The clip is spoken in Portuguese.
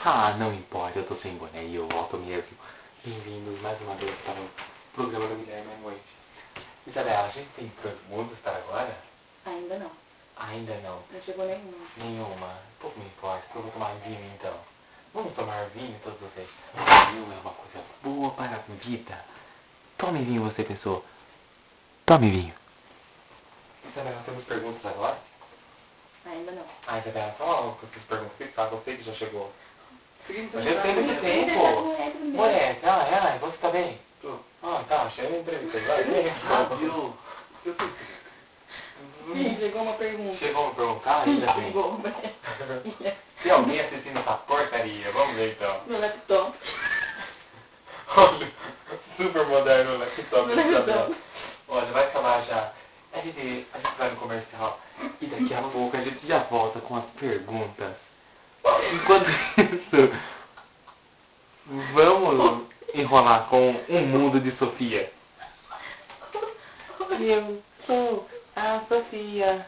Ah, não importa, eu tô sem boné e eu volto mesmo. Bem-vindos mais uma vez para o programa da Guilherme à Noite. Isabela, a gente tem perguntas para agora? Ainda não. Ainda não. Não chegou nenhuma. Nenhuma. Pouco me importa, eu vou tomar vinho então. Vamos tomar vinho todos vocês. Vinho é uma coisa boa para a vida. Tome vinho você, pessoa. Tome vinho. Isabela, temos perguntas agora? Ainda não. Ah, Isabela, fala logo com essas perguntas que está. Você que já chegou. Seguimos Eu já tenho muito tempo. Mulher, tá, você tá bem? Tô. Ah, tá, chega a entrevista. Vai, vem. Rápido. Uhum. Sim, chegou uma pergunta. Chegou uma pergunta? Ah, ainda bem. Chegou. Tem alguém assistindo essa porcaria? Vamos ver então. No laptop. Olha, super moderno o laptop. No laptop. Olha, vai acabar já. A gente vai no comercial e daqui a pouco a gente já volta com as perguntas. Enquanto isso, vamos enrolar com um mundo de Sofia. Eu sou a Sofia.